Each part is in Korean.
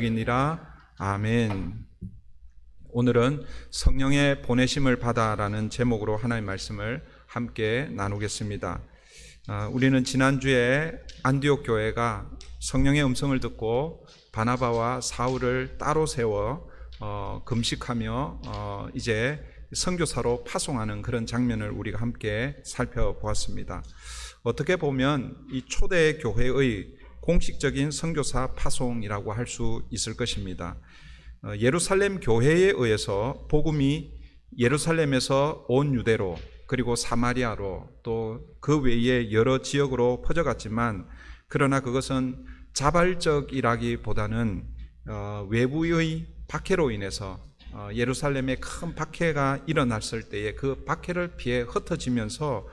이니라. 아멘. 오늘은 성령의 보내심을 받아라는 제목으로 하나님의 말씀을 함께 나누겠습니다. 우리는 지난주에 안디옥 교회가 성령의 음성을 듣고 바나바와 사울을 따로 세워 금식하며 이제 선교사로 파송하는 그런 장면을 우리가 함께 살펴보았습니다. 어떻게 보면 이 초대 교회의 공식적인 선교사 파송이라고 할 수 있을 것입니다. 예루살렘 교회에 의해서 복음이 예루살렘에서 온 유대로, 그리고 사마리아로, 또 그 외에 여러 지역으로 퍼져갔지만, 그러나 그것은 자발적이라기보다는 외부의 박해로 인해서 예루살렘에 큰 박해가 일어났을 때에 그 박해를 피해 흩어지면서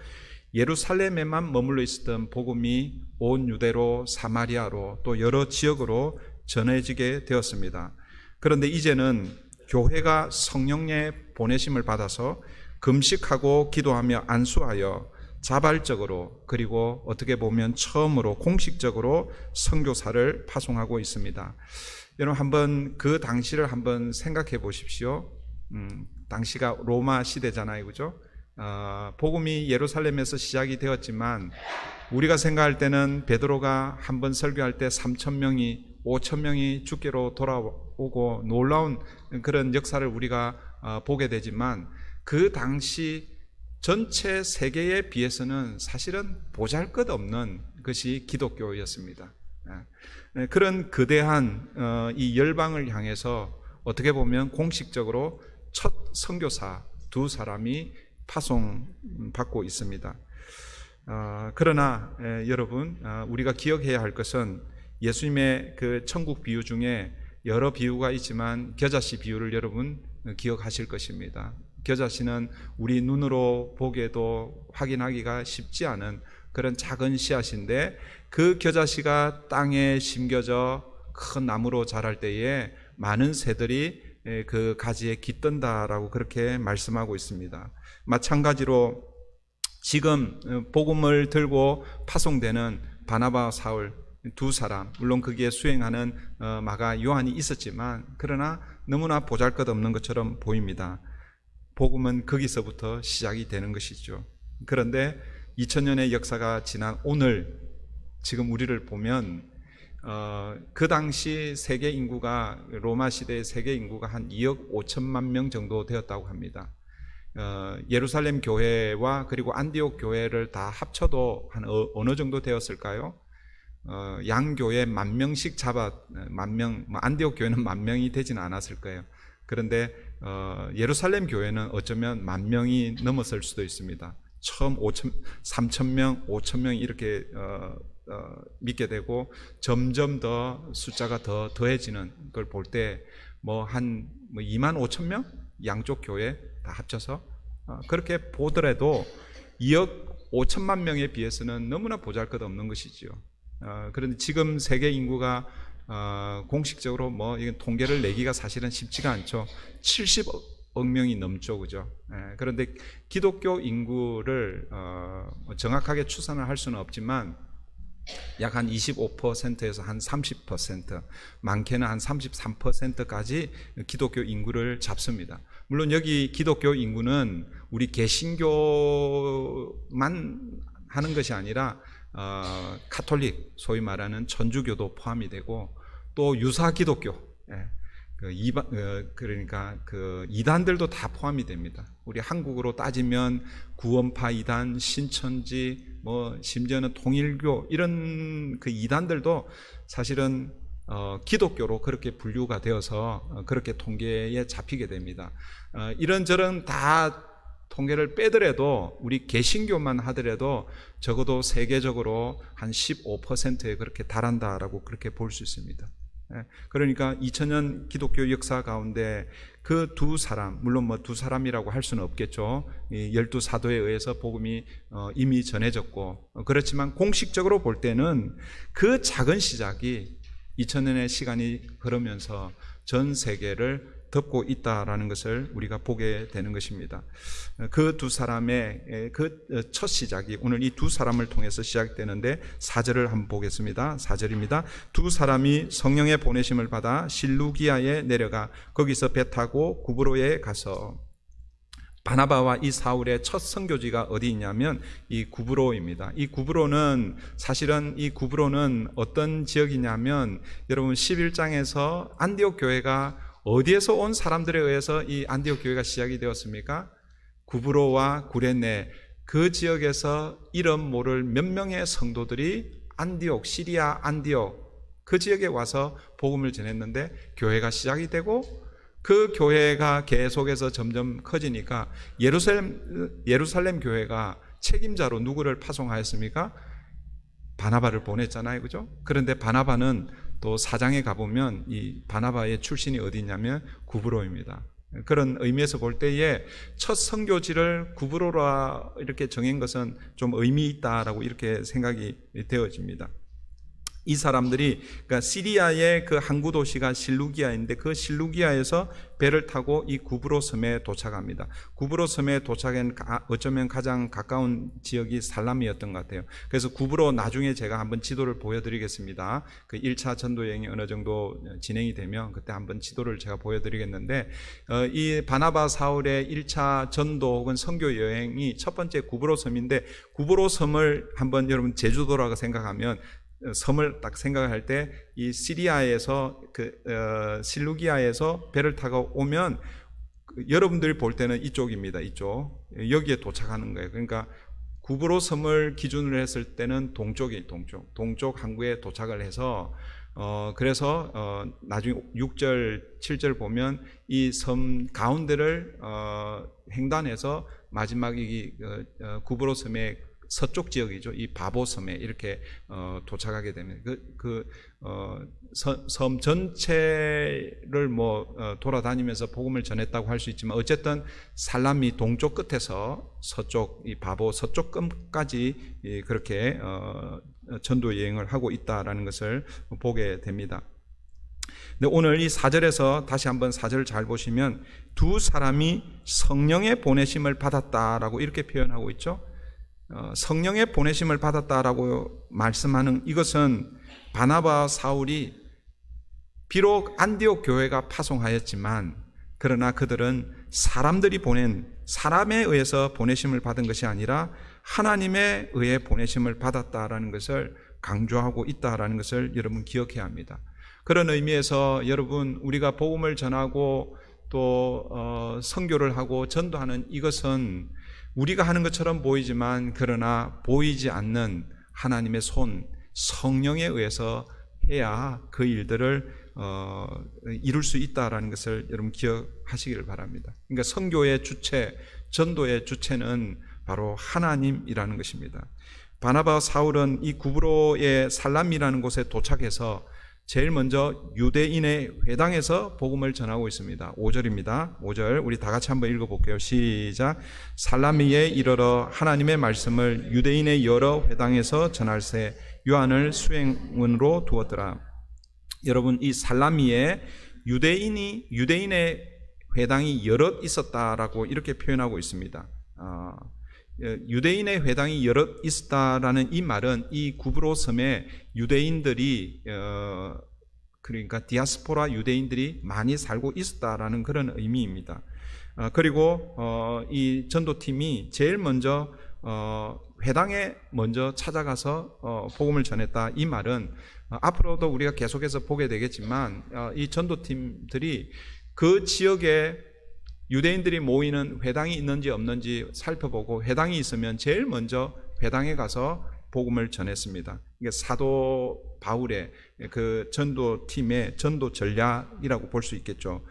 예루살렘에만 머물러 있었던 복음이 온 유대로, 사마리아로, 또 여러 지역으로 전해지게 되었습니다. 그런데 이제는 교회가 성령의 보내심을 받아서 금식하고 기도하며 안수하여 자발적으로, 그리고 어떻게 보면 처음으로 공식적으로 선교사를 파송하고 있습니다. 여러분, 한번 그 당시를 한번 생각해 보십시오. 당시가 로마 시대잖아요, 그죠? 복음이 예루살렘에서 시작이 되었지만, 우리가 생각할 때는 베드로가 한번 설교할 때 3,000명이 5,000명이 주께로 돌아오고 놀라운 그런 역사를 우리가 보게 되지만, 그 당시 전체 세계에 비해서는 사실은 보잘것없는 것이 기독교였습니다. 그런 거대한 이 열방을 향해서 어떻게 보면 공식적으로 첫 선교사 두 사람이 파송받고 있습니다. 그러나 여러분, 우리가 기억해야 할 것은 예수님의 그 천국 비유 중에 여러 비유가 있지만 겨자씨 비유를 여러분 기억하실 것입니다. 겨자씨는 우리 눈으로 보기에도 확인하기가 쉽지 않은 그런 작은 씨앗인데, 그 겨자씨가 땅에 심겨져 큰 나무로 자랄 때에 많은 새들이 그 가지에 깃든다라고 그렇게 말씀하고 있습니다. 마찬가지로 지금 복음을 들고 파송되는 바나바와 사울 두 사람, 물론 거기에 수행하는 마가 요한이 있었지만, 그러나 너무나 보잘것없는 것처럼 보입니다. 복음은 거기서부터 시작이 되는 것이죠. 그런데 2000년의 역사가 지난 오늘 지금 우리를 보면 그 당시 세계 인구가, 로마 시대의 세계 인구가 한 2억 5천만 명 정도 되었다고 합니다. 예루살렘 교회와 그리고 안디옥 교회를 다 합쳐도 한 어느 정도 되었을까요? 양교회 10,000명씩 만명, 안디옥 교회는 10,000명이 되지는 않았을 거예요. 그런데 예루살렘 교회는 어쩌면 10,000명이 넘었을 수도 있습니다. 처음 3,000명, 5,000명 이렇게 믿게 되고, 점점 더 숫자가 더 더해지는 걸 볼 때 한 25,000명? 양쪽 교회 다 합쳐서 그렇게 보더라도 2억 5천만 명에 비해서는 너무나 보잘것없는 것이죠. 그런데 지금 세계 인구가 공식적으로 이건 통계를 내기가 사실은 쉽지가 않죠. 70억 명이 넘죠, 그죠? 그런데 기독교 인구를 정확하게 추산을 할 수는 없지만 약 한 25%에서 한 30%, 많게는 한 33%까지 기독교 인구를 잡습니다. 물론 여기 기독교 인구는 우리 개신교만 하는 것이 아니라 가톨릭, 소위 말하는 천주교도 포함이 되고, 또 유사 기독교, 그러니까 그 이단들도 다 포함이 됩니다. 우리 한국으로 따지면 구원파 이단, 신천지, 심지어는 통일교, 이런 그 이단들도 사실은 기독교로 그렇게 분류가 되어서 그렇게 통계에 잡히게 됩니다. 이런저런 다 통계를 빼더라도 우리 개신교만 하더라도 적어도 세계적으로 한 15%에 그렇게 달한다라고 그렇게 볼 수 있습니다. 그러니까 2000년 기독교 역사 가운데 그 두 사람, 물론 두 사람이라고 할 수는 없겠죠. 12사도에 의해서 복음이 이미 전해졌고, 그렇지만 공식적으로 볼 때는 그 작은 시작이 2000년의 시간이 흐르면서 전 세계를 덮고 있다라는 것을 우리가 보게 되는 것입니다. 그 두 사람의 그 첫 시작이 오늘 이 두 사람을 통해서 시작되는데 4절을 한번 보겠습니다. 4절입니다. 두 사람이 성령의 보내심을 받아 실루기아에 내려가 거기서 배 타고 구브로에 가서, 바나바와 이 사울의 첫 선교지가 어디 있냐면 이 구브로입니다. 이 구브로는 사실은 이 구브로는 어떤 지역이냐면, 여러분 11장에서 안디옥 교회가 어디에서 온 사람들에 의해서 이 안디옥 교회가 시작이 되었습니까? 구브로와 구레네, 그 지역에서 이름 모를 몇 명의 성도들이 안디옥, 시리아 안디옥 그 지역에 와서 복음을 전했는데 교회가 시작이 되고, 그 교회가 계속해서 점점 커지니까 예루살렘 교회가 책임자로 누구를 파송하였습니까? 바나바를 보냈잖아요, 그죠? 그런데 바나바는 또 4장에 가보면 이 바나바의 출신이 어디 있냐면 구브로입니다. 그런 의미에서 볼 때에 첫 선교지를 구브로라 이렇게 정한 것은 좀 의미 있다라고 이렇게 생각이 되어집니다. 이 사람들이, 그러니까 시리아의 그 항구 도시가 실루기아인데 그 실루기아에서 배를 타고 이 구브로 섬에 도착합니다. 구브로 섬에 도착한 어쩌면 가장 가까운 지역이 살람이었던 것 같아요. 그래서 구브로 나중에 제가 한번 지도를 보여드리겠습니다. 그 1차 전도 여행이 어느 정도 진행이 되면 그때 한번 지도를 제가 보여드리겠는데, 이 바나바 사울의 1차 전도 혹은 선교 여행이 첫 번째 구브로 섬인데, 구브로 섬을 한번 여러분 제주도라고 생각하면, 섬을 딱 생각할 때 이 시리아에서 실루기아에서 배를 타고 오면 여러분들이 볼 때는 이쪽입니다. 이쪽 여기에 도착하는 거예요. 그러니까 구브로 섬을 기준으로 했을 때는 동쪽 항구에 도착을 해서 그래서 나중에 6절 7절 보면 이 섬 가운데를 횡단해서 마지막 이 구브로 섬의 서쪽 지역이죠. 이 바보섬에 이렇게 도착하게 되면 섬 전체를 돌아다니면서 복음을 전했다고 할 수 있지만, 어쨌든 살람이 동쪽 끝에서 서쪽 이 바보 서쪽 끝까지 그렇게 전도 여행을 하고 있다라는 것을 보게 됩니다. 근데 오늘 이 4절에서 다시 한번 4절을 잘 보시면 두 사람이 성령의 보내심을 받았다라고 이렇게 표현하고 있죠. 성령의 보내심을 받았다라고 말씀하는 이것은 바나바와 사울이 비록 안디옥 교회가 파송하였지만, 그러나 그들은 사람들이 보낸, 사람에 의해서 보내심을 받은 것이 아니라 하나님에 의해 보내심을 받았다라는 것을 강조하고 있다라는 것을 여러분 기억해야 합니다. 그런 의미에서 여러분, 우리가 복음을 전하고 또 선교를 하고 전도하는 이것은 우리가 하는 것처럼 보이지만, 그러나 보이지 않는 하나님의 손, 성령에 의해서 해야 그 일들을 이룰 수 있다라는 것을 여러분 기억하시기를 바랍니다. 그러니까 선교의 주체, 전도의 주체는 바로 하나님이라는 것입니다. 바나바와 사울은 이 구브로의 살람이라는 곳에 도착해서 제일 먼저 유대인의 회당에서 복음을 전하고 있습니다. 5절입니다. 5절 우리 다 같이 한번 읽어볼게요. 시작. 살라미에 이르러 하나님의 말씀을 유대인의 여러 회당에서 전할세 요한을 수행원으로 두었더라. 여러분, 이 살라미에 유대인의 회당이 여럿 있었다라고 이렇게 표현하고 있습니다. 유대인의 회당이 여럿 있었다라는 이 말은 이 구브로 섬에 유대인들이 그러니까 디아스포라 유대인들이 많이 살고 있었다라는 그런 의미입니다. 그리고 이 전도팀이 제일 먼저 회당에 먼저 찾아가서 복음을 전했다. 이 말은 앞으로도 우리가 계속해서 보게 되겠지만 이 전도팀들이 그 지역에 유대인들이 모이는 회당이 있는지 없는지 살펴보고, 회당이 있으면 제일 먼저 회당에 가서 복음을 전했습니다. 이게 사도 바울의 그 전도팀의 전도 전략이라고 볼 수 있겠죠.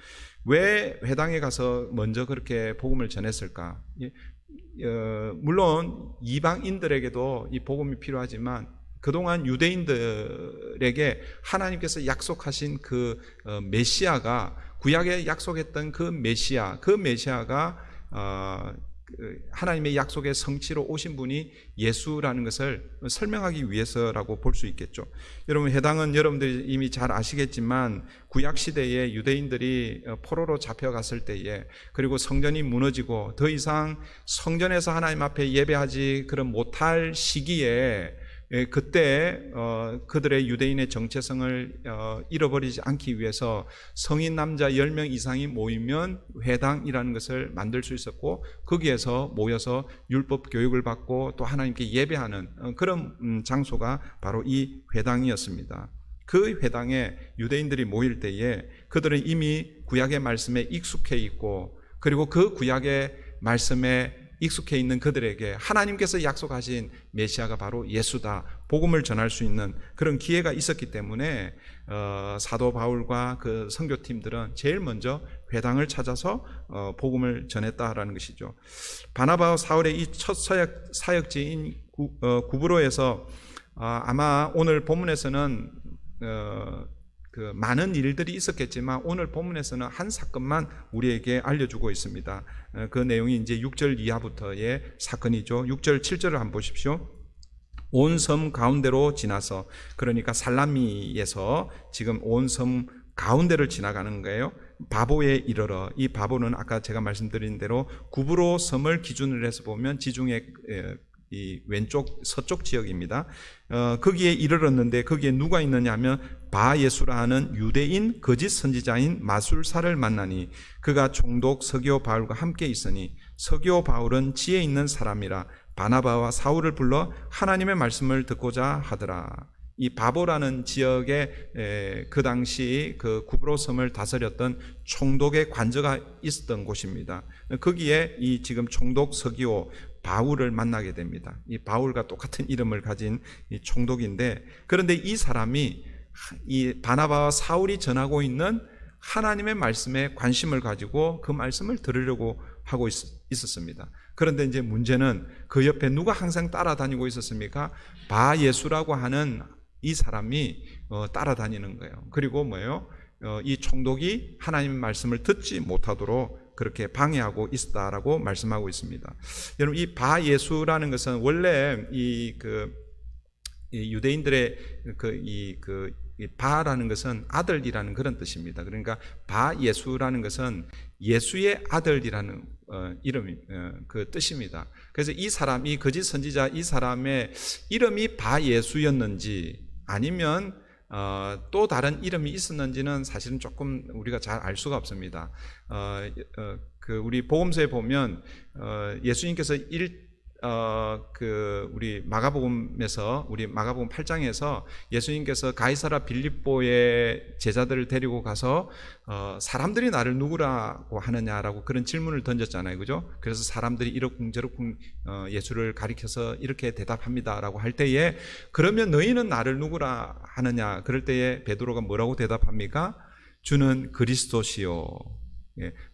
왜 회당에 가서 먼저 그렇게 복음을 전했을까? 물론 이방인들에게도 이 복음이 필요하지만, 그동안 유대인들에게 하나님께서 약속하신 그 메시아가, 구약에 약속했던 그 메시아가 하나님의 약속의 성취로 오신 분이 예수라는 것을 설명하기 위해서라고 볼 수 있겠죠. 여러분, 회당은 여러분들이 이미 잘 아시겠지만 구약 시대에 유대인들이 포로로 잡혀갔을 때에, 그리고 성전이 무너지고 더 이상 성전에서 하나님 앞에 예배하지 그런 못할 시기에, 그때 그들의 유대인의 정체성을 잃어버리지 않기 위해서 성인 남자 10명 이상이 모이면 회당이라는 것을 만들 수 있었고, 거기에서 모여서 율법 교육을 받고 또 하나님께 예배하는 그런 장소가 바로 이 회당이었습니다. 그 회당에 유대인들이 모일 때에 그들은 이미 구약의 말씀에 익숙해 있고, 그리고 그 구약의 말씀에 익숙해 있는 그들에게 하나님께서 약속하신 메시아가 바로 예수다, 복음을 전할 수 있는 그런 기회가 있었기 때문에 사도 바울과 그 선교팀들은 제일 먼저 회당을 찾아서 복음을 전했다라는 것이죠. 바나바와 사울의 이 첫 사역지인 구브로에서 아마 오늘 본문에서는 그 많은 일들이 있었겠지만 오늘 본문에서는 한 사건만 우리에게 알려주고 있습니다. 그 내용이 이제 6절 이하부터의 사건이죠. 6절 7절을 한번 보십시오. 온 섬 가운데로 지나서, 그러니까 살라미에서 지금 온 섬 가운데를 지나가는 거예요. 바보에 이르러, 이 바보는 아까 제가 말씀드린 대로 구브로 섬을 기준으로 해서 보면 지중해 이 왼쪽 서쪽 지역입니다. 거기에 이르렀는데 거기에 누가 있느냐 하면 바예수라 하는 유대인 거짓 선지자인 마술사를 만나니 그가 총독 서기오 바울과 함께 있으니 서기오 바울은 지혜 있는 사람이라 바나바와 사울을 불러 하나님의 말씀을 듣고자 하더라. 이 바보라는 지역에 그 당시 그 구브로 섬을 다스렸던 총독의 관저가 있었던 곳입니다. 거기에 이 지금 총독 서기오 바울을 만나게 됩니다. 이 바울과 똑같은 이름을 가진 이 총독인데, 그런데 이 사람이 이 바나바와 사울이 전하고 있는 하나님의 말씀에 관심을 가지고 그 말씀을 들으려고 하고 있었습니다. 그런데 이제 문제는 그 옆에 누가 항상 따라다니고 있었습니까? 바예수라고 하는 이 사람이 따라다니는 거예요. 그리고 뭐예요? 이 총독이 하나님의 말씀을 듣지 못하도록 그렇게 방해하고 있다라고 말씀하고 있습니다. 여러분, 이 바예수라는 것은 원래 이 유대인들의 이 바라는 것은 아들이라는 그런 뜻입니다. 그러니까 바예수라는 것은 예수의 아들이라는 이름이 그 뜻입니다. 그래서 이 사람, 이 거짓 선지자 이 사람의 이름이 바예수였는지 아니면 또 다른 이름이 있었는지는 사실은 조금 우리가 잘 알 수가 없습니다. 우리 복음서에 보면 예수님께서 우리 마가복음 8장에서 예수님께서 가이사라 빌립보의 제자들을 데리고 가서 사람들이 나를 누구라고 하느냐라고 그런 질문을 던졌잖아요, 그죠? 그래서 사람들이 이러쿵저러쿵 예수를 가리켜서 이렇게 대답합니다라고 할 때에, 그러면 너희는 나를 누구라 하느냐? 그럴 때에 베드로가 뭐라고 대답합니까? 주는 그리스도시요.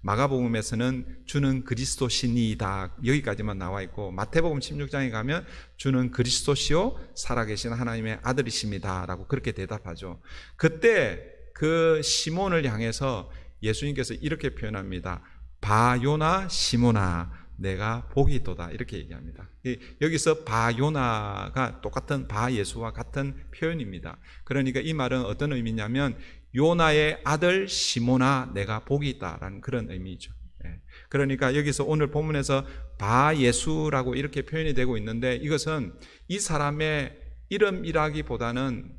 마가복음에서는 주는 그리스도시니이다 여기까지만 나와 있고, 마태복음 16장에 가면 주는 그리스도시요 살아계신 하나님의 아들이십니다 라고 그렇게 대답하죠. 그때 그 시몬을 향해서 예수님께서 이렇게 표현합니다. 바요나 시몬아 내가 복이 있도다 이렇게 얘기합니다. 여기서 바요나가 똑같은 바예수와 같은 표현입니다. 그러니까 이 말은 어떤 의미냐면 요나의 아들 시몬아 내가 복이 있다라는 그런 의미죠. 그러니까 여기서 오늘 본문에서 바예수라고 이렇게 표현이 되고 있는데, 이것은 이 사람의 이름이라기보다는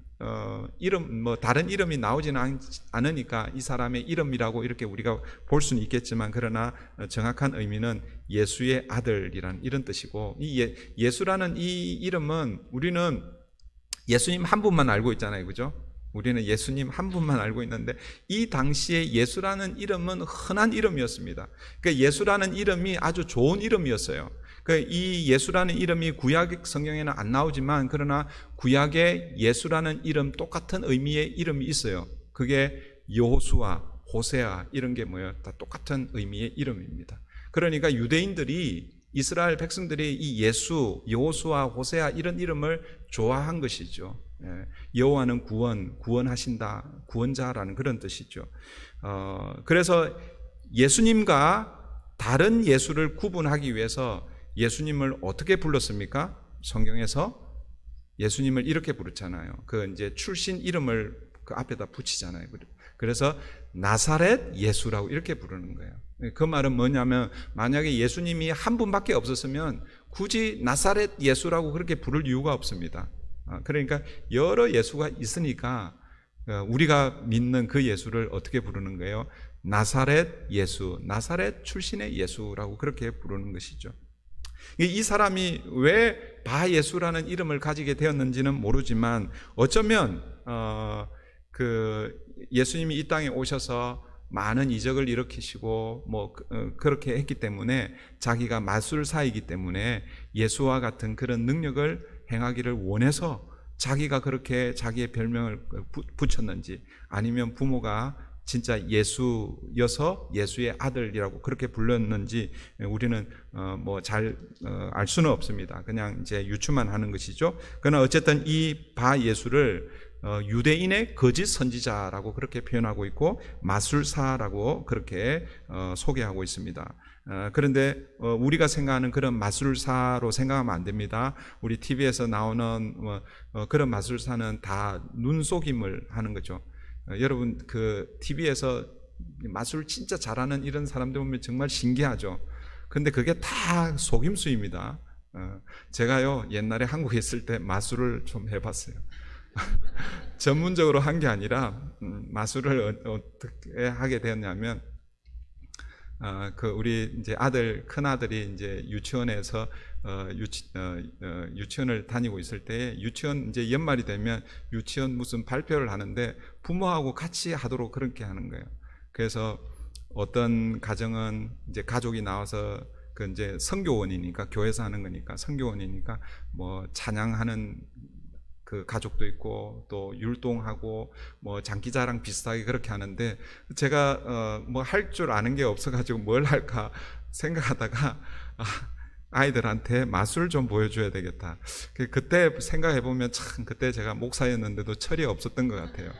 다른 이름이 나오지는 않으니까 이 사람의 이름이라고 이렇게 우리가 볼 수는 있겠지만, 그러나 정확한 의미는 예수의 아들이라는 이런 뜻이고, 이 예수라는 이 이름은 우리는 예수님 한 분만 알고 있잖아요, 그죠? 우리는 예수님 한 분만 알고 있는데 이 당시에 예수라는 이름은 흔한 이름이었습니다. 그러니까 예수라는 이름이 아주 좋은 이름이었어요. 그러니까 이 예수라는 이름이 구약 성경에는 안 나오지만, 그러나 구약에 예수라는 이름 똑같은 의미의 이름이 있어요. 그게 여호수아, 호세아 이런 게 뭐예요? 다 똑같은 의미의 이름입니다. 그러니까 유대인들이, 이스라엘 백성들이 이 예수, 여호수아, 호세아 이런 이름을 좋아한 것이죠. 여호와는 구원하신다, 구원자라는 그런 뜻이죠. 그래서 예수님과 다른 예수를 구분하기 위해서 예수님을 어떻게 불렀습니까? 성경에서 예수님을 이렇게 부르잖아요. 그 이제 출신 이름을 그 앞에다 붙이잖아요. 그래서 나사렛 예수라고 이렇게 부르는 거예요. 그 말은 뭐냐면 만약에 예수님이 한 분밖에 없었으면 굳이 나사렛 예수라고 그렇게 부를 이유가 없습니다. 그러니까 여러 예수가 있으니까 우리가 믿는 그 예수를 어떻게 부르는 거예요? 나사렛 예수, 나사렛 출신의 예수라고 그렇게 부르는 것이죠. 이 사람이 왜 바예수라는 이름을 가지게 되었는지는 모르지만 어쩌면 그 예수님이 이 땅에 오셔서 많은 이적을 일으키시고 뭐 그렇게 했기 때문에 자기가 마술사이기 때문에 예수와 같은 그런 능력을 행하기를 원해서 자기가 그렇게 자기의 별명을 붙였는지 아니면 부모가 진짜 예수여서 예수의 아들이라고 그렇게 불렀는지 우리는 뭐 잘 알 수는 없습니다. 그냥 이제 유추만 하는 것이죠. 그러나 어쨌든 이 바 예수를 유대인의 거짓 선지자라고 그렇게 표현하고 있고 마술사라고 그렇게 소개하고 있습니다. 그런데 우리가 생각하는 그런 마술사로 생각하면 안 됩니다. 우리 TV에서 나오는 그런 마술사는 다 눈속임을 하는 거죠. 여러분 그 TV에서 마술 진짜 잘하는 이런 사람들 보면 정말 신기하죠. 근데 그게 다 속임수입니다. 제가요 옛날에 한국에 있을 때 마술을 좀 해봤어요. 전문적으로 한 게 아니라 마술을 어떻게 하게 되었냐면 그 우리 이제 큰 아들이 이제 유치원에서 유치원을 다니고 있을 때 유치원 이제 연말이 되면 유치원 무슨 발표를 하는데 부모하고 같이 하도록 그렇게 하는 거예요. 그래서 어떤 가정은 이제 가족이 나와서 그 이제 선교원이니까 교회에서 하는 거니까 선교원이니까 뭐 찬양하는 그 가족도 있고 또 율동하고 뭐 장기자랑 비슷하게 그렇게 하는데 제가 뭐 할 줄 아는 게 없어가지고 뭘 할까 생각하다가 아이들한테 마술 좀 보여줘야 되겠다. 그때 생각해 보면 참 그때 제가 목사였는데도 철이 없었던 것 같아요.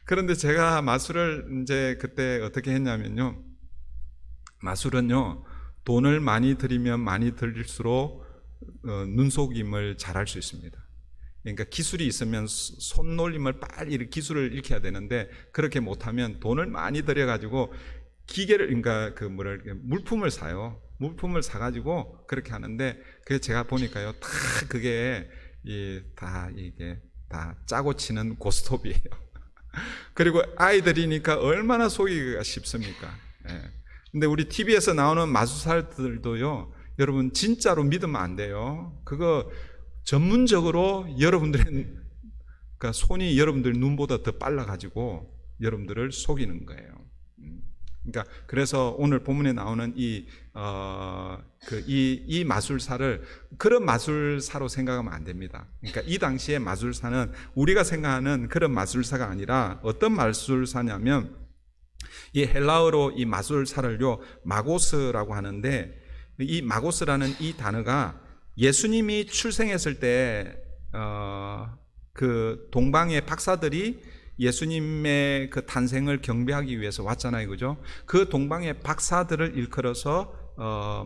그런데 제가 마술을 이제 그때 어떻게 했냐면요, 마술은요 돈을 많이 들이면 많이 들일수록 눈속임을 잘할 수 있습니다. 그러니까 기술이 있으면 손놀림을 빨리 기술을 익혀야 되는데 그렇게 못하면 돈을 많이 들여가지고 기계를 그러니까 그 물품을 사요. 물품을 사가지고 그렇게 하는데 그게 제가 보니까요 다 그게 이게 다 짜고 치는 고스톱이에요. 그리고 아이들이니까 얼마나 속이기가 쉽습니까? 예. 근데 우리 TV에서 나오는 마술사들도요 여러분 진짜로 믿으면 안 돼요. 그거 전문적으로 여러분들의 그러니까 손이 여러분들 눈보다 더 빨라가지고 여러분들을 속이는 거예요. 그러니까 그래서 오늘 본문에 나오는 이 마술사를 그런 마술사로 생각하면 안 됩니다. 그러니까 이 당시의 마술사는 우리가 생각하는 그런 마술사가 아니라 어떤 마술사냐면 이 헬라어로 이 마술사를요 마고스라고 하는데 이 마고스라는 이 단어가 예수님이 출생했을 때 그 동방의 박사들이 예수님의 그 탄생을 경배하기 위해서 왔잖아요, 그죠? 그 동방의 박사들을 일컬어서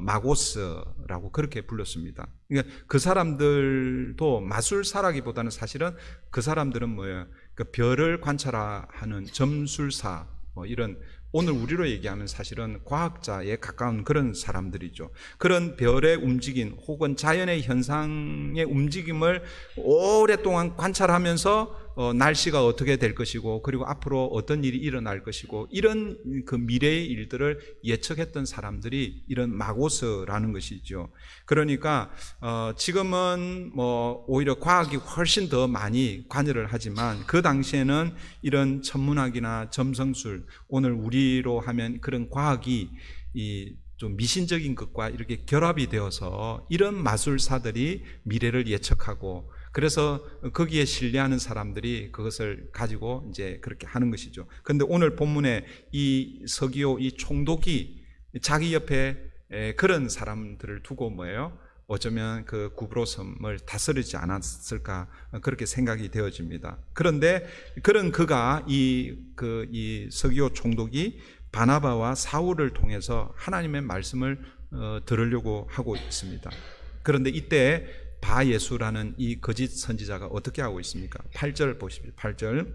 마고스라고 그렇게 불렀습니다. 그러니까 그 사람들도 마술사라기보다는 사실은 그 사람들은 뭐예요? 그 별을 관찰하는 점술사, 뭐 이런 오늘 우리로 얘기하면 사실은 과학자에 가까운 그런 사람들이죠. 그런 별의 움직임 혹은 자연의 현상의 움직임을 오랫동안 관찰하면서 날씨가 어떻게 될 것이고 그리고 앞으로 어떤 일이 일어날 것이고 이런 그 미래의 일들을 예측했던 사람들이 이런 마고스라는 것이죠. 그러니까 지금은 뭐 오히려 과학이 훨씬 더 많이 관여를 하지만 그 당시에는 이런 천문학이나 점성술 오늘 우리로 하면 그런 과학이 좀 미신적인 것과 이렇게 결합이 되어서 이런 마술사들이 미래를 예측하고 그래서 거기에 신뢰하는 사람들이 그것을 가지고 이제 그렇게 하는 것이죠. 그런데 오늘 본문에 이 서기오 이 총독이 자기 옆에 그런 사람들을 두고 뭐예요? 어쩌면 그 구브로 섬을 다스리지 않았을까 그렇게 생각이 되어집니다. 그런데 그런 그가 이 서기오 총독이 바나바와 사울을 통해서 하나님의 말씀을 들으려고 하고 있습니다. 그런데 이때 바예수라는 이 거짓 선지자가 어떻게 하고 있습니까? 8절 보십시오. 8절.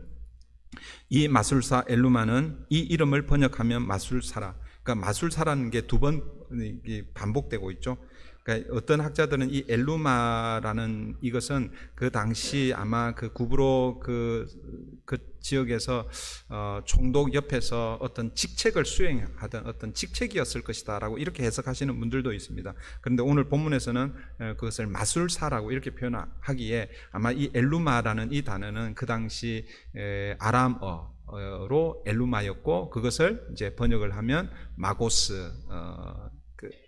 이 마술사 엘루마는 이 이름을 번역하면 마술사라. 그러니까 마술사라는 게 두 번 반복되고 있죠. 그러니까 어떤 학자들은 이 엘루마라는 이것은 그 당시 아마 그 구브로 그 지역에서 총독 옆에서 어떤 직책을 수행하던 어떤 직책이었을 것이다라고 이렇게 해석하시는 분들도 있습니다. 그런데 오늘 본문에서는 그것을 마술사라고 이렇게 표현하기에 아마 이 엘루마라는 이 단어는 그 당시 아람어로 엘루마였고, 그것을 이제 번역을 하면 마고스,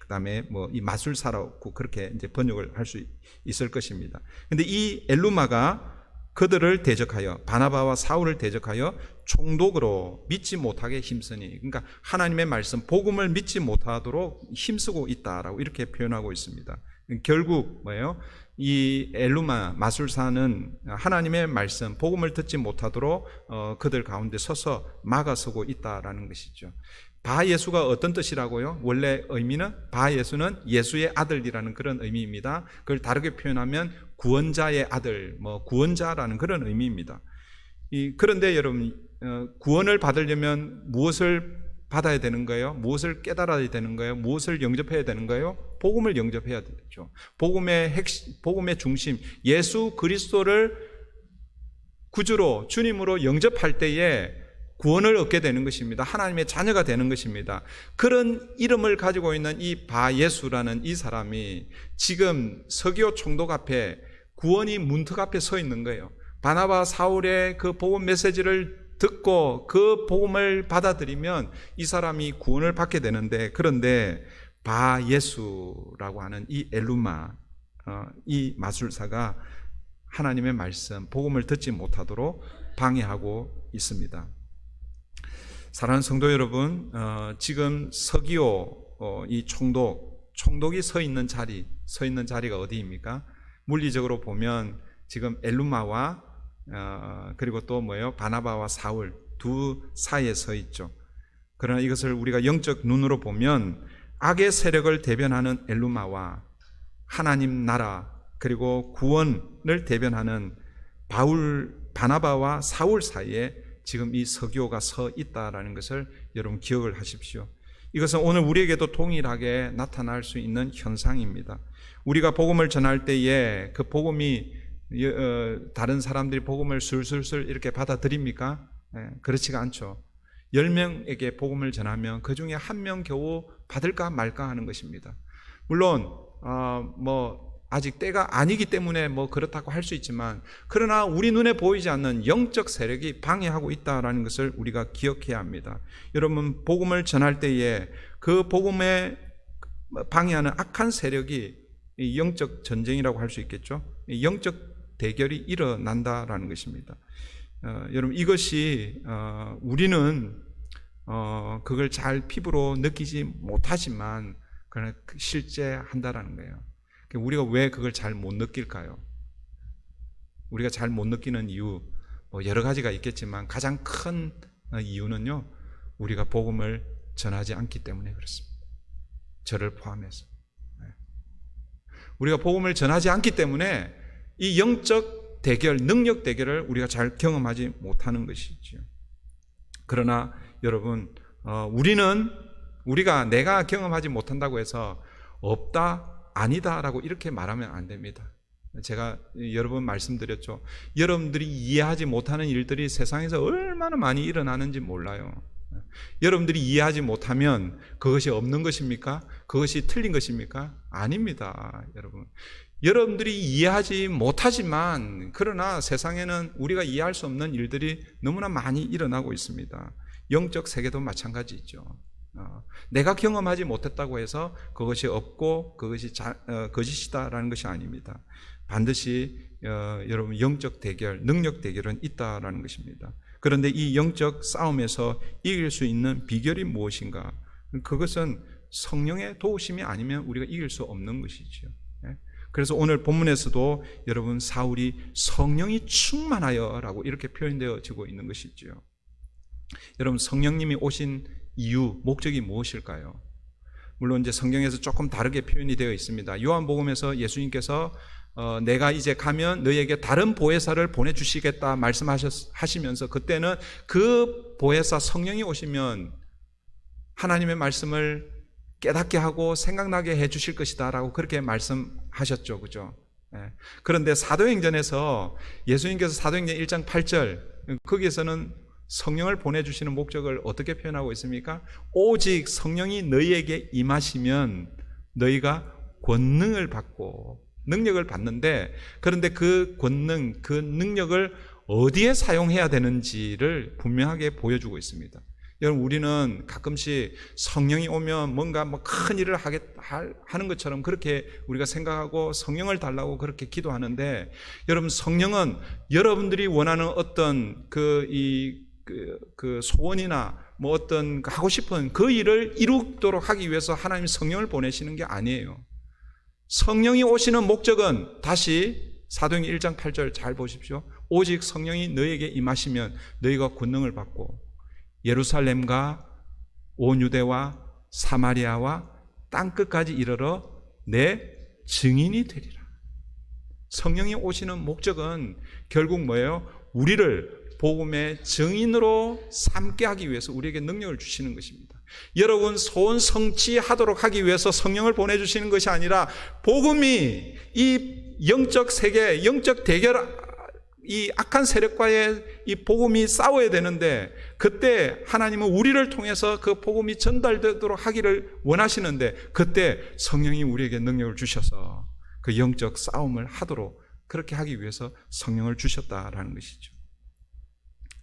그다음에 뭐 이 마술사라고 그렇게 이제 번역을 할 수 있을 것입니다. 근데 이 엘루마가 그들을 대적하여, 바나바와 사울을 대적하여 총독으로 믿지 못하게 힘쓰니, 그러니까 하나님의 말씀 복음을 믿지 못하도록 힘쓰고 있다라고 이렇게 표현하고 있습니다. 결국 뭐예요? 이 엘루마 마술사는 하나님의 말씀 복음을 듣지 못하도록 그들 가운데 서서 막아서고 있다라는 것이죠. 바예수가 어떤 뜻이라고요? 원래 의미는 바예수는 예수의 아들이라는 그런 의미입니다. 그걸 다르게 표현하면 구원자의 아들, 뭐 구원자라는 그런 의미입니다. 그런데 여러분, 구원을 받으려면 무엇을 받아야 되는 거예요? 무엇을 깨달아야 되는 거예요? 무엇을 영접해야 되는 거예요? 복음을 영접해야 되죠. 복음의 핵심, 복음의 중심, 예수 그리스도를 구주로, 주님으로 영접할 때에 구원을 얻게 되는 것입니다. 하나님의 자녀가 되는 것입니다. 그런 이름을 가지고 있는 이 바예수라는 이 사람이 지금 서기오 총독 앞에, 구원이 문턱 앞에 서 있는 거예요. 바나바 사울의 그 복음 메시지를 듣고 그 복음을 받아들이면 이 사람이 구원을 받게 되는데, 그런데 바예수라고 하는 이 엘루마, 이 마술사가 하나님의 말씀, 복음을 듣지 못하도록 방해하고 있습니다. 사랑하는 성도 여러분, 지금 서기오 이 총독이 서 있는 자리가 어디입니까? 물리적으로 보면 지금 엘루마와 그리고 또 뭐예요? 바나바와 사울 두 사이에 서 있죠. 그러나 이것을 우리가 영적 눈으로 보면 악의 세력을 대변하는 엘루마와 하나님 나라 그리고 구원을 대변하는 바나바와 사울 사이에 지금 이 서기오가 서 있다라는 것을 여러분 기억을 하십시오. 이것은 오늘 우리에게도 동일하게 나타날 수 있는 현상입니다. 우리가 복음을 전할 때에 그 복음이 다른 사람들이 복음을 술술술 이렇게 받아들입니까? 그렇지가 않죠. 10명에게 복음을 전하면 그 중에 1명 겨우 받을까 말까 하는 것입니다. 물론 아직 때가 아니기 때문에 그렇다고 할 수 있지만, 그러나 우리 눈에 보이지 않는 영적 세력이 방해하고 있다는 것을 우리가 기억해야 합니다. 여러분, 복음을 전할 때에 그 복음에 방해하는 악한 세력이 영적 전쟁이라고 할 수 있겠죠. 영적 대결이 일어난다라는 것입니다. 여러분, 이것이 우리는 그걸 잘 피부로 느끼지 못하지만 그러나 실제 한다라는 거예요. 우리가 왜 그걸 잘 못 느낄까요? 우리가 잘 못 느끼는 이유 여러 가지가 있겠지만 가장 큰 이유는요, 우리가 복음을 전하지 않기 때문에 그렇습니다. 저를 포함해서 우리가 복음을 전하지 않기 때문에 이 영적 대결, 능력 대결을 우리가 잘 경험하지 못하는 것이죠. 그러나 여러분, 내가 경험하지 못한다고 해서 없다, 아니다라고 이렇게 말하면 안 됩니다. 제가 여러 번 말씀드렸죠. 여러분들이 이해하지 못하는 일들이 세상에서 얼마나 많이 일어나는지 몰라요. 여러분들이 이해하지 못하면 그것이 없는 것입니까? 그것이 틀린 것입니까? 아닙니다, 여러분. 여러분들이 이해하지 못하지만 그러나 세상에는 우리가 이해할 수 없는 일들이 너무나 많이 일어나고 있습니다. 영적 세계도 마찬가지죠. 내가 경험하지 못했다고 해서 그것이 없고 그것이 거짓이다라는 것이 아닙니다. 반드시 여러분, 영적 대결, 능력 대결은 있다라는 것입니다. 그런데 이 영적 싸움에서 이길 수 있는 비결이 무엇인가? 그것은 성령의 도우심이 아니면 우리가 이길 수 없는 것이죠. 그래서 오늘 본문에서도 여러분, 사울이 성령이 충만하여라고 이렇게 표현되어지고 있는 것이죠. 여러분, 성령님이 오신 이유, 목적이 무엇일까요? 물론 이제 성경에서 조금 다르게 표현이 되어 있습니다. 요한복음에서 예수님께서 내가 이제 가면 너희에게 다른 보혜사를 보내주시겠다 말씀하시면서 그때는 그 보혜사 성령이 오시면 하나님의 말씀을 깨닫게 하고 생각나게 해 주실 것이다 라고 그렇게 말씀하셨죠. 그죠? 그런데 사도행전에서 예수님께서 사도행전 1장 8절 거기에서는 성령을 보내주시는 목적을 어떻게 표현하고 있습니까? 오직 성령이 너희에게 임하시면 너희가 권능을 받고 능력을 받는데, 그런데 그 권능, 그 능력을 어디에 사용해야 되는지를 분명하게 보여주고 있습니다. 여러분, 우리는 가끔씩 성령이 오면 뭔가 큰 일을 하는 것처럼 그렇게 우리가 생각하고 성령을 달라고 그렇게 기도하는데, 여러분, 성령은 여러분들이 원하는 어떤 그 소원이나 어떤 하고 싶은 그 일을 이루도록 하기 위해서 하나님 성령을 보내시는 게 아니에요. 성령이 오시는 목적은 다시 사도행전 1장 8절 잘 보십시오. 오직 성령이 너희에게 임하시면 너희가 권능을 받고 예루살렘과 온 유대와 사마리아와 땅끝까지 이르러 내 증인이 되리라. 성령이 오시는 목적은 결국 뭐예요? 우리를 복음의 증인으로 삼게 하기 위해서 우리에게 능력을 주시는 것입니다. 여러분, 소원 성취하도록 하기 위해서 성령을 보내주시는 것이 아니라 복음이 이 영적 세계, 영적 대결, 이 악한 세력과의 이 복음이 싸워야 되는데, 그때 하나님은 우리를 통해서 그 복음이 전달되도록 하기를 원하시는데, 그때 성령이 우리에게 능력을 주셔서 그 영적 싸움을 하도록 그렇게 하기 위해서 성령을 주셨다라는 것이죠.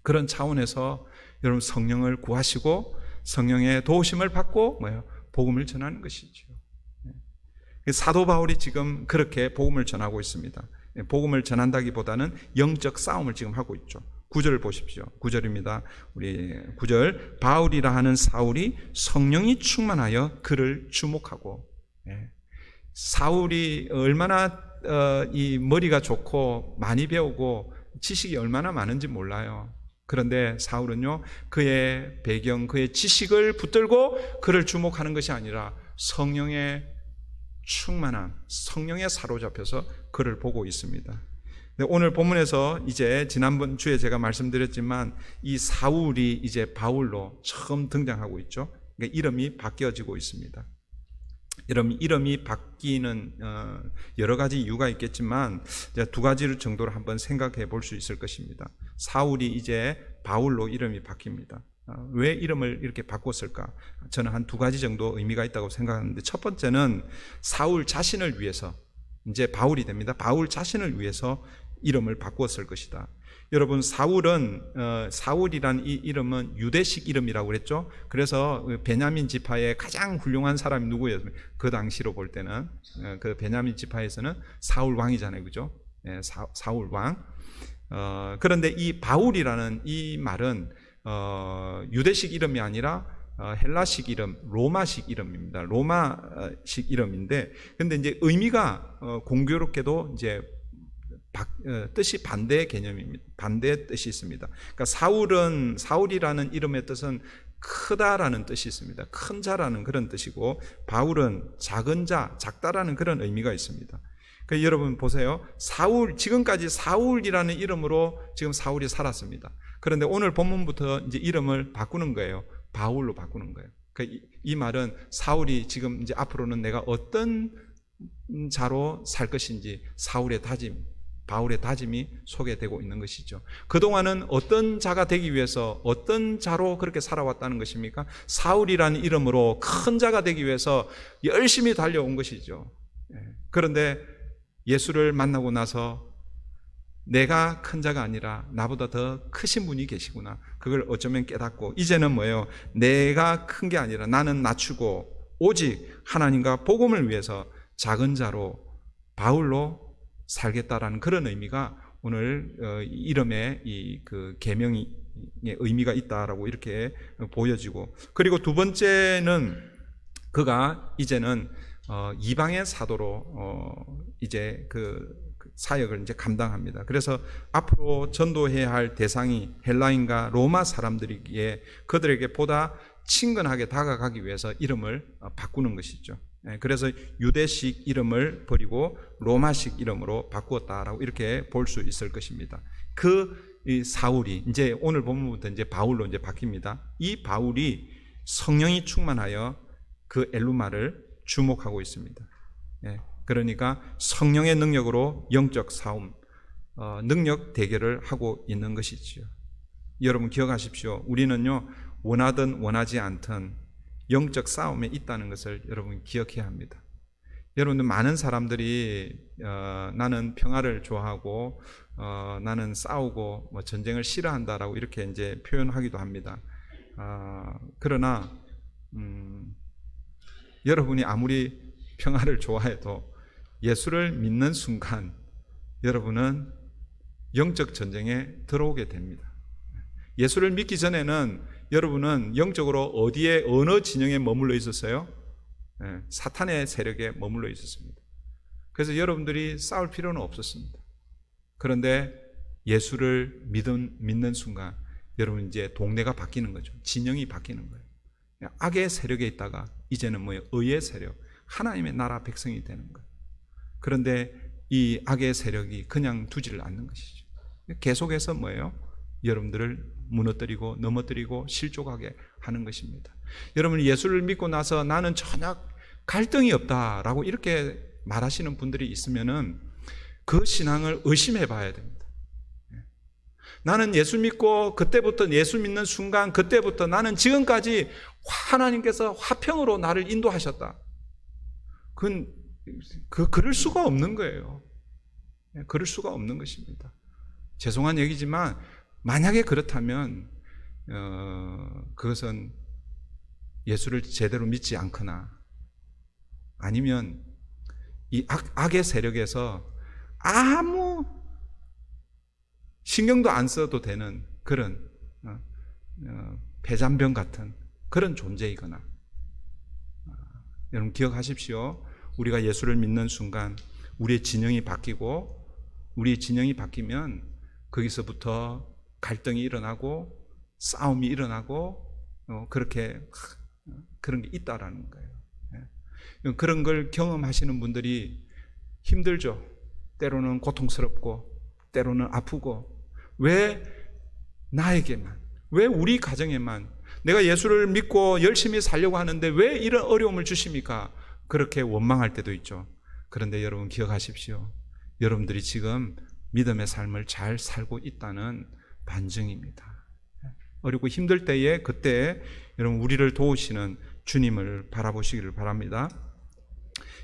그런 차원에서 여러분, 성령을 구하시고 성령의 도우심을 받고 복음을 전하는 것이죠. 사도 바울이 지금 그렇게 복음을 전하고 있습니다. 복음을 전한다기보다는 영적 싸움을 지금 하고 있죠. 9절을 보십시오. 9절입니다. 우리 9절, 바울이라 하는 사울이 성령이 충만하여 그를 주목하고. 사울이 얼마나 이 머리가 좋고 많이 배우고 지식이 얼마나 많은지 몰라요. 그런데 사울은요, 그의 배경, 그의 지식을 붙들고 그를 주목하는 것이 아니라 성령의 충만함, 성령에 사로잡혀서 그를 보고 있습니다. 오늘 본문에서 이제 지난번 주에 제가 말씀드렸지만 이 사울이 이제 바울로 처음 등장하고 있죠. 그러니까 이름이 바뀌어지고 있습니다. 이름이 바뀌는 여러 가지 이유가 있겠지만 두 가지 정도로 한번 생각해 볼 수 있을 것입니다. 사울이 이제 바울로 이름이 바뀝니다. 왜 이름을 이렇게 바꿨을까? 저는 한 두 가지 정도 의미가 있다고 생각하는데, 첫 번째는 사울 자신을 위해서, 이제 바울이 됩니다. 바울 자신을 위해서 이름을 바꾸었을 것이다. 여러분, 사울이란 이 이름은 유대식 이름이라고 그랬죠. 그래서 베냐민 지파의 가장 훌륭한 사람이 누구였어요? 그 당시로 볼 때는 그 베냐민 지파에서는 사울 왕이잖아요, 그죠? 사울 왕. 그런데 이 바울이라는 이 말은 유대식 이름이 아니라 헬라식 이름, 로마식 이름입니다. 로마식 이름인데, 근데 이제 의미가 공교롭게도 이제 뜻이 반대의 개념입니다. 반대의 뜻이 있습니다. 그러니까 사울이라는 이름의 뜻은 크다라는 뜻이 있습니다. 큰 자라는 그런 뜻이고, 바울은 작은 자, 작다라는 그런 의미가 있습니다. 그러니까 여러분 보세요. 지금까지 사울이라는 이름으로 지금 사울이 살았습니다. 그런데 오늘 본문부터 이제 이름을 바꾸는 거예요. 바울로 바꾸는 거예요. 그러니까 이 말은 사울이 지금 이제 앞으로는 내가 어떤 자로 살 것인지 바울의 다짐이 소개되고 있는 것이죠. 그동안은 어떤 자가 되기 위해서 어떤 자로 그렇게 살아왔다는 것입니까? 사울이라는 이름으로 큰 자가 되기 위해서 열심히 달려온 것이죠. 그런데 예수를 만나고 나서 내가 큰 자가 아니라 나보다 더 크신 분이 계시구나, 그걸 어쩌면 깨닫고 이제는 뭐예요? 내가 큰 게 아니라 나는 낮추고 오직 하나님과 복음을 위해서 작은 자로 바울로 살겠다라는 그런 의미가 오늘 이름의 그 계명의 의미가 있다라고 이렇게 보여지고, 그리고 두 번째는 그가 이제는 이방의 사도로 이제 그 사역을 이제 감당합니다. 그래서 앞으로 전도해야 할 대상이 헬라인과 로마 사람들이기에 그들에게 보다 친근하게 다가가기 위해서 이름을 바꾸는 것이죠. 그래서 유대식 이름을 버리고 로마식 이름으로 바꾸었다라고 이렇게 볼 수 있을 것입니다. 이 사울이 이제 오늘 본문부터 이제 바울로 이제 바뀝니다. 이 바울이 성령이 충만하여 그 엘루마를 주목하고 있습니다. 그러니까 성령의 능력으로 영적 싸움, 능력 대결을 하고 있는 것이지요. 여러분 기억하십시오. 우리는요, 원하든 원하지 않든 영적 싸움에 있다는 것을 여러분 기억해야 합니다. 여러분들 많은 사람들이 나는 평화를 좋아하고 나는 싸우고 뭐 전쟁을 싫어한다라고 이렇게 이제 표현하기도 합니다. 그러나 여러분이 아무리 평화를 좋아해도 예수를 믿는 순간 여러분은 영적 전쟁에 들어오게 됩니다. 예수를 믿기 전에는 여러분은 영적으로 어디에 어느 진영에 머물러 있었어요? 사탄의 세력에 머물러 있었습니다. 그래서 여러분들이 싸울 필요는 없었습니다. 그런데 예수를 믿는 순간 여러분 이제 동네가 바뀌는 거죠. 진영이 바뀌는 거예요. 악의 세력에 있다가 이제는 뭐예요? 의의 세력, 하나님의 나라 백성이 되는 거예요. 그런데 이 악의 세력이 그냥 두지를 않는 것이죠. 계속해서 뭐예요? 여러분들을 무너뜨리고 넘어뜨리고 실족하게 하는 것입니다. 여러분 예수를 믿고 나서 나는 전혀 갈등이 없다라고 이렇게 말하시는 분들이 있으면은 그 신앙을 의심해 봐야 됩니다. 나는 예수 믿고 그때부터 예수 믿는 순간 그때부터 나는 지금까지 하나님께서 화평으로 나를 인도하셨다. 그럴 수가 없는 거예요. 그럴 수가 없는 것입니다. 죄송한 얘기지만 만약에 그렇다면 그것은 예수를 제대로 믿지 않거나 아니면 이 악의 세력에서 아무 신경도 안 써도 되는 그런 폐잔병 같은 그런 존재이거나 여러분 기억하십시오. 우리가 예수를 믿는 순간 우리의 진영이 바뀌고 우리의 진영이 바뀌면 거기서부터 갈등이 일어나고 싸움이 일어나고 그렇게 그런 게 있다라는 거예요. 그런 걸 경험하시는 분들이 힘들죠. 때로는 고통스럽고 때로는 아프고 왜 나에게만, 왜 우리 가정에만 내가 예수를 믿고 열심히 살려고 하는데 왜 이런 어려움을 주십니까? 그렇게 원망할 때도 있죠. 그런데 여러분 기억하십시오. 여러분들이 지금 믿음의 삶을 잘 살고 있다는 반증입니다. 어렵고 힘들 때에 그때 여러분 우리를 도우시는 주님을 바라보시기를 바랍니다.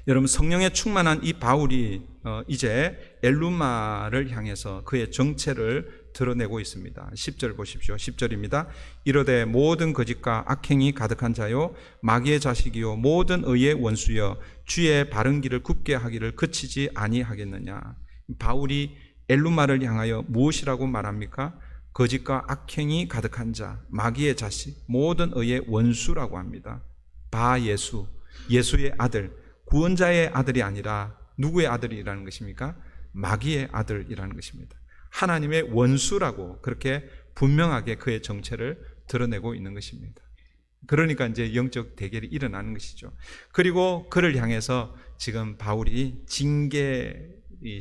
여러분 성령에 충만한 이 바울이 이제 엘루마를 향해서 그의 정체를 드러내고 있습니다. 10절 보십시오. 10절입니다. 이르되 모든 거짓과 악행이 가득한 자요 마귀의 자식이요 모든 의의 원수여 주의 바른 길을 굽게 하기를 그치지 아니하겠느냐. 바울이 엘루마를 향하여 무엇이라고 말합니까? 거짓과 악행이 가득한 자, 마귀의 자식, 모든 의의 원수라고 합니다. 바예수, 예수의 아들, 구원자의 아들이 아니라 누구의 아들이라는 것입니까? 마귀의 아들이라는 것입니다. 하나님의 원수라고 그렇게 분명하게 그의 정체를 드러내고 있는 것입니다. 그러니까 이제 영적 대결이 일어나는 것이죠. 그리고 그를 향해서 지금 바울이 징계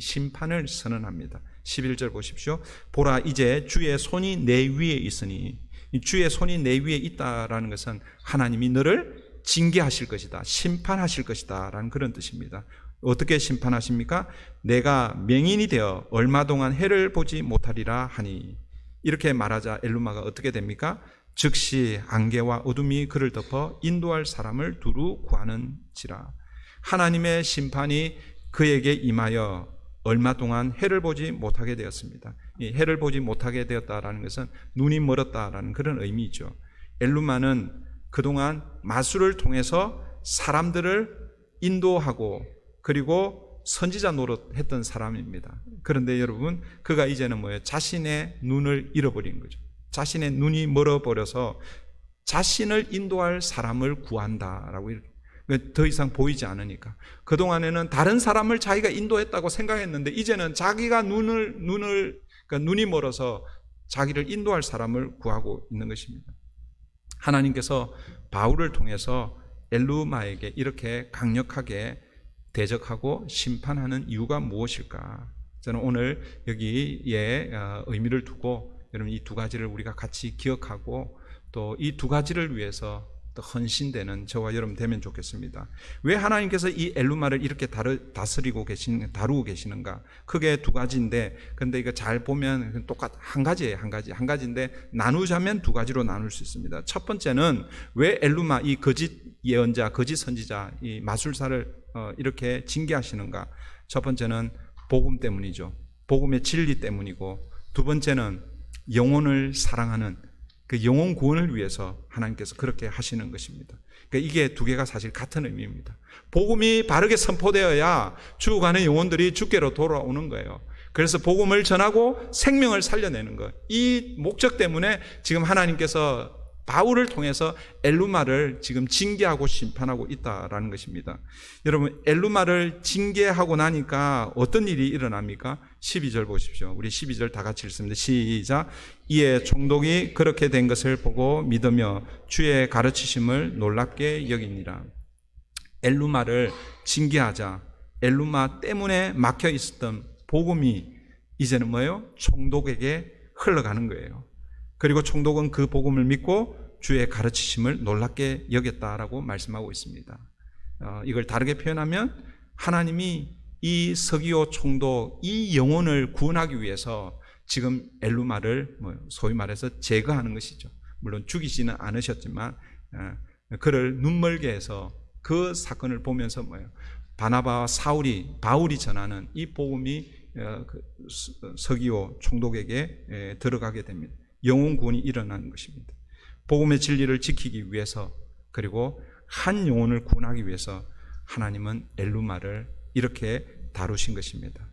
심판을 선언합니다. 11절 보십시오. 보라 이제 주의 손이 내 위에 있으니, 주의 손이 내 위에 있다라는 것은 하나님이 너를 징계하실 것이다, 심판하실 것이다 라는 그런 뜻입니다. 어떻게 심판하십니까? 내가 맹인이 되어 얼마 동안 해를 보지 못하리라 하니, 이렇게 말하자 엘루마가 어떻게 됩니까? 즉시 안개와 어둠이 그를 덮어 인도할 사람을 두루 구하는지라. 하나님의 심판이 그에게 임하여 얼마 동안 해를 보지 못하게 되었습니다. 이 해를 보지 못하게 되었다라는 것은 눈이 멀었다라는 그런 의미죠. 엘루마는 그동안 마술을 통해서 사람들을 인도하고 그리고 선지자 노릇했던 사람입니다. 그런데 여러분 그가 이제는 뭐예요? 자신의 눈을 잃어버린 거죠. 자신의 눈이 멀어버려서 자신을 인도할 사람을 구한다라고 더 이상 보이지 않으니까. 그동안에는 다른 사람을 자기가 인도했다고 생각했는데 이제는 자기가 그러니까 눈이 멀어서 자기를 인도할 사람을 구하고 있는 것입니다. 하나님께서 바울을 통해서 엘루마에게 이렇게 강력하게 대적하고 심판하는 이유가 무엇일까? 저는 오늘 여기에 의미를 두고 여러분 이 두 가지를 우리가 같이 기억하고 또 이 두 가지를 위해서 또 헌신되는 저와 여러분 되면 좋겠습니다. 왜 하나님께서 이 엘루마를 이렇게 다루고 계시는가? 크게 두 가지인데, 근데 이거 잘 보면 한 가지예요. 한 가지인데 나누자면 두 가지로 나눌 수 있습니다. 첫 번째는 왜 엘루마, 이 거짓 예언자, 거짓 선지자, 이 마술사를 이렇게 징계하시는가? 첫 번째는 복음 때문이죠. 복음의 진리 때문이고, 두 번째는 영혼을 사랑하는 그 영혼 구원을 위해서 하나님께서 그렇게 하시는 것입니다. 그러니까 이게 두 개가 사실 같은 의미입니다. 복음이 바르게 선포되어야 죽어가는 영혼들이 주께로 돌아오는 거예요. 그래서 복음을 전하고 생명을 살려내는 것. 이 목적 때문에 지금 하나님께서 바울을 통해서 엘루마를 지금 징계하고 심판하고 있다라는 것입니다. 여러분, 엘루마를 징계하고 나니까 어떤 일이 일어납니까? 12절 보십시오. 우리 12절 다 같이 읽습니다. 시작. 이에 총독이 그렇게 된 것을 보고 믿으며 주의 가르치심을 놀랍게 여기니라. 엘루마를 징계하자 엘루마 때문에 막혀 있었던 복음이 이제는 뭐예요? 총독에게 흘러가는 거예요. 그리고 총독은 그 복음을 믿고 주의 가르치심을 놀랍게 여겼다라고 말씀하고 있습니다. 이걸 다르게 표현하면 하나님이 이 서기오 총독, 이 영혼을 구원하기 위해서 지금 엘루마를 소위 말해서 제거하는 것이죠. 물론 죽이지는 않으셨지만 그를 눈멀게 해서 그 사건을 보면서 뭐예요? 바나바와 바울이 전하는 이 복음이 서기오 총독에게 들어가게 됩니다. 영혼 구원이 일어나는 것입니다. 복음의 진리를 지키기 위해서, 그리고 한 영혼을 구원하기 위해서 하나님은 엘루마를 이렇게 다루신 것입니다.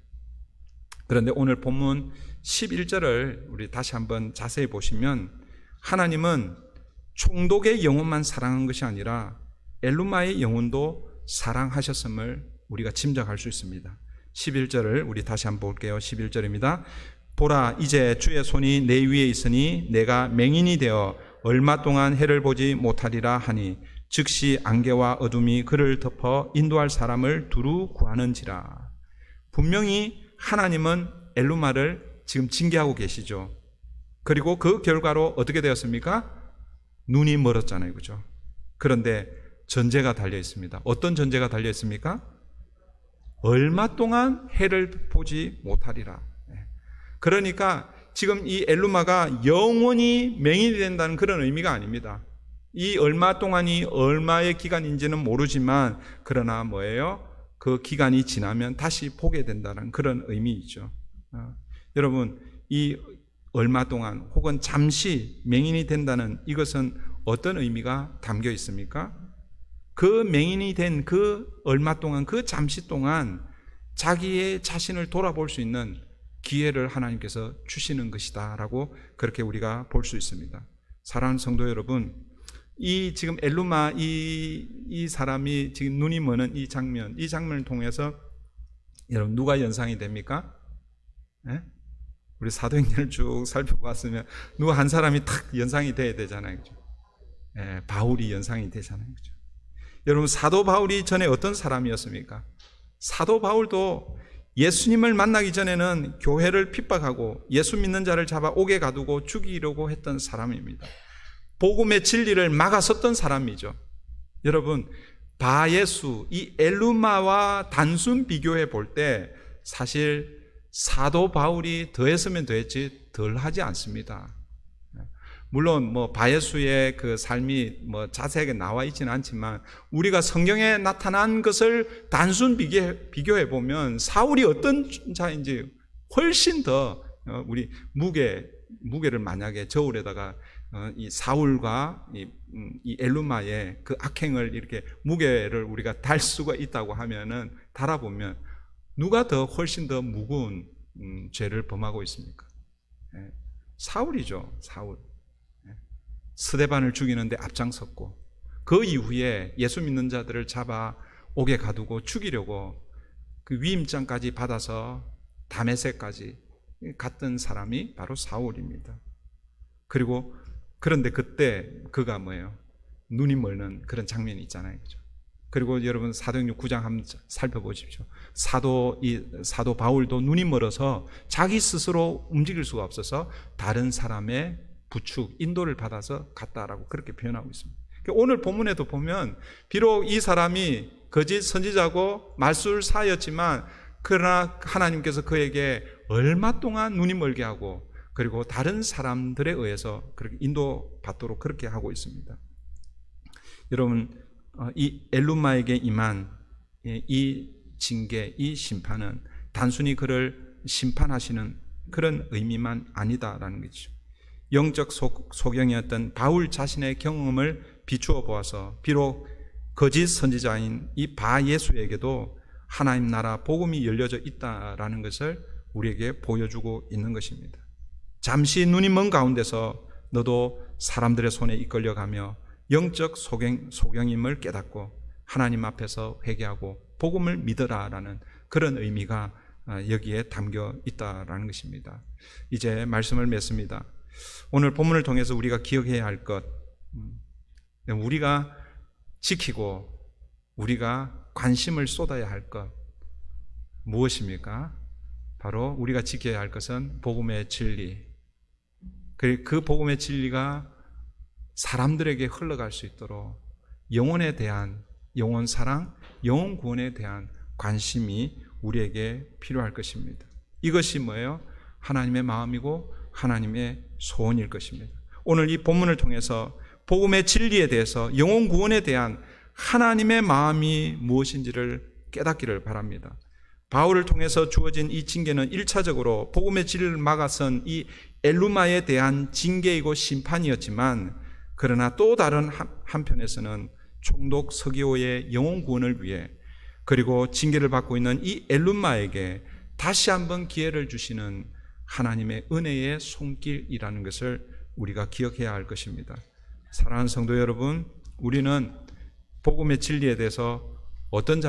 그런데 오늘 본문 11절을 우리 다시 한번 자세히 보시면 하나님은 총독의 영혼만 사랑한 것이 아니라 엘루마의 영혼도 사랑하셨음을 우리가 짐작할 수 있습니다. 11절을 우리 다시 한번 볼게요. 11절입니다. 보라, 이제 주의 손이 내 위에 있으니 내가 맹인이 되어 얼마 동안 해를 보지 못하리라 하니 즉시 안개와 어둠이 그를 덮어 인도할 사람을 두루 구하는지라. 분명히 하나님은 엘루마를 지금 징계하고 계시죠. 그리고 그 결과로 어떻게 되었습니까? 눈이 멀었잖아요. 그죠? 그런데 전제가 달려 있습니다. 어떤 전제가 달려 있습니까? 얼마 동안 해를 보지 못하리라. 그러니까 지금 이 엘루마가 영원히 맹인이 된다는 그런 의미가 아닙니다. 이 얼마 동안이 얼마의 기간인지는 모르지만 그러나 뭐예요? 그 기간이 지나면 다시 보게 된다는 그런 의미이죠. 여러분, 이 얼마 동안 혹은 잠시 맹인이 된다는 이것은 어떤 의미가 담겨 있습니까? 그 맹인이 된 그 얼마 동안, 그 잠시 동안 자기의 자신을 돌아볼 수 있는 기회를 하나님께서 주시는 것이다 라고 그렇게 우리가 볼 수 있습니다. 사랑하는 성도 여러분, 이 지금 엘루마 이 사람이 지금 눈이 머는 이 장면을 통해서 여러분 누가 연상이 됩니까? 네? 우리 사도행전을 쭉 살펴봤으면 누가 한 사람이 탁 연상이 돼야 되잖아요. 그죠? 네, 바울이 연상이 되잖아요. 그죠? 여러분, 사도 바울이 전에 어떤 사람이었습니까? 사도 바울도 예수님을 만나기 전에는 교회를 핍박하고 예수 믿는 자를 잡아 옥에 가두고 죽이려고 했던 사람입니다. 복음의 진리를 막아섰던 사람이죠. 여러분, 바예수, 이 엘루마와 단순 비교해 볼 때 사실 사도 바울이 더했으면 더했지 덜하지 않습니다. 물론 바예수의 그 삶이 자세하게 나와 있지는 않지만 우리가 성경에 나타난 것을 단순 비교해 보면 사울이 어떤 자인지 훨씬 더 우리 무게를 만약에 저울에다가 이 사울과 이 엘루마의 그 악행을 이렇게 무게를 우리가 달 수가 있다고 하면은 달아보면 누가 더 훨씬 더 무거운 죄를 범하고 있습니까? 사울이죠. 사울. 스데반을 죽이는데 앞장섰고 그 이후에 예수 믿는 자들을 잡아 옥에 가두고 죽이려고 그 위임장까지 받아서 다메섹까지 갔던 사람이 바로 사울입니다. 그런데 그때 그가 뭐예요? 눈이 멀는 그런 장면이 있잖아요. 그죠? 그리고 여러분 사도행전 9장 한번 살펴보십시오. 사도 바울도 눈이 멀어서 자기 스스로 움직일 수가 없어서 다른 사람의 부축, 인도를 받아서 갔다라고 그렇게 표현하고 있습니다. 오늘 본문에도 보면 비록 이 사람이 거짓 선지자고 말술사였지만 그러나 하나님께서 그에게 얼마 동안 눈이 멀게 하고 그리고 다른 사람들에 의해서 그렇게 인도받도록 그렇게 하고 있습니다. 여러분, 이 엘루마에게 임한 이 징계, 이 심판은 단순히 그를 심판하시는 그런 의미만 아니다라는 거죠. 영적 소경이었던 바울 자신의 경험을 비추어 보아서 비록 거짓 선지자인 이 바 예수에게도 하나님 나라 복음이 열려져 있다라는 것을 우리에게 보여주고 있는 것입니다. 잠시 눈이 먼 가운데서 너도 사람들의 손에 이끌려가며 영적 소경임을 깨닫고 하나님 앞에서 회개하고 복음을 믿어라라는 그런 의미가 여기에 담겨 있다라는 것입니다. 이제 말씀을 맺습니다. 오늘 본문을 통해서 우리가 기억해야 할 것, 우리가 지키고 우리가 관심을 쏟아야 할 것 무엇입니까? 바로 우리가 지켜야 할 것은 복음의 진리. 그 복음의 진리가 사람들에게 흘러갈 수 있도록 영혼에 대한 영혼 사랑, 영혼 구원에 대한 관심이 우리에게 필요할 것입니다. 이것이 뭐예요? 하나님의 마음이고 하나님의 소원일 것입니다. 오늘 이 본문을 통해서 복음의 진리에 대해서 영혼 구원에 대한 하나님의 마음이 무엇인지를 깨닫기를 바랍니다. 바울을 통해서 주어진 이 징계는 1차적으로 복음의 진리를 막아선 이 엘루마에 대한 징계이고 심판이었지만 그러나 또 다른 한편에서는 총독 서기오의 영혼 구원을 위해 그리고 징계를 받고 있는 이 엘루마에게 다시 한번 기회를 주시는 하나님의 은혜의 손길이라는 것을 우리가 기억해야 할 것입니다. 사랑하는 성도 여러분, 우리는 복음의 진리에 대해서 어떤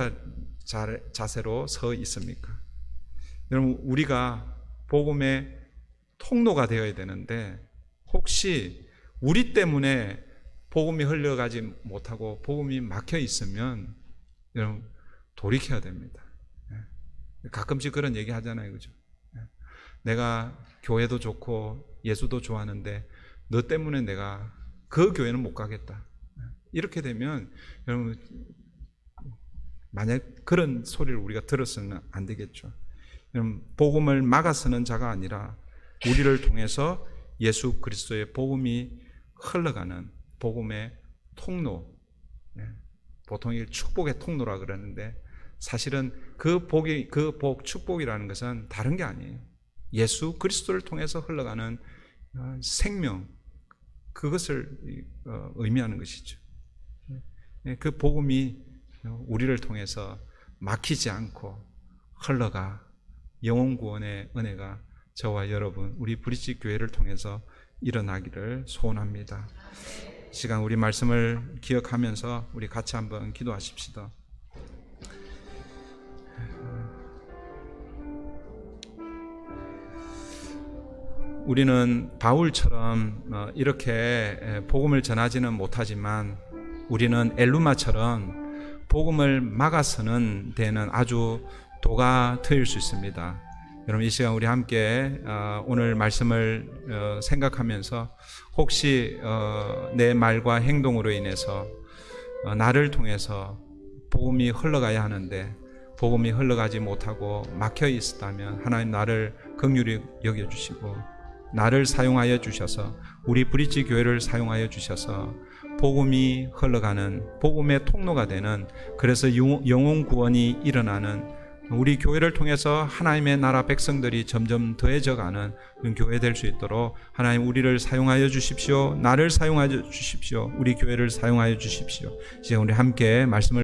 자세로 서 있습니까? 여러분, 우리가 복음의 통로가 되어야 되는데 혹시 우리 때문에 복음이 흘러가지 못하고 복음이 막혀 있으면 여러분 돌이켜야 됩니다. 가끔씩 그런 얘기 하잖아요, 그죠? 내가 교회도 좋고 예수도 좋아하는데 너 때문에 내가 그 교회는 못 가겠다. 이렇게 되면 여러분 만약 그런 소리를 우리가 들었으면 안 되겠죠. 여러분 복음을 막아서는 자가 아니라 우리를 통해서 예수 그리스도의 복음이 흘러가는 복음의 통로, 보통 이 축복의 통로라 그러는데 사실은 그 축복이라는 것은 다른 게 아니에요. 예수 그리스도를 통해서 흘러가는 생명, 그것을 의미하는 것이죠. 그 복음이 우리를 통해서 막히지 않고 흘러가 영혼 구원의 은혜가 저와 여러분, 우리 브릿지 교회를 통해서 일어나기를 소원합니다. 이 시간 우리 말씀을 기억하면서 우리 같이 한번 기도하십시다. 우리는 바울처럼 이렇게 복음을 전하지는 못하지만 우리는 엘루마처럼 복음을 막아서는 데는 아주 도가 트일 수 있습니다. 여러분 이 시간 우리 함께 오늘 말씀을 생각하면서 혹시 내 말과 행동으로 인해서 나를 통해서 복음이 흘러가야 하는데 복음이 흘러가지 못하고 막혀 있었다면 하나님 나를 긍휼히 여겨주시고 나를 사용하여 주셔서 우리 브릿지 교회를 사용하여 주셔서 복음이 흘러가는 복음의 통로가 되는, 그래서 영혼 구원이 일어나는, 우리 교회를 통해서 하나님의 나라 백성들이 점점 더해져가는 교회 될 수 있도록 하나님 우리를 사용하여 주십시오. 나를 사용하여 주십시오. 우리 교회를 사용하여 주십시오. 이제 우리 함께 말씀을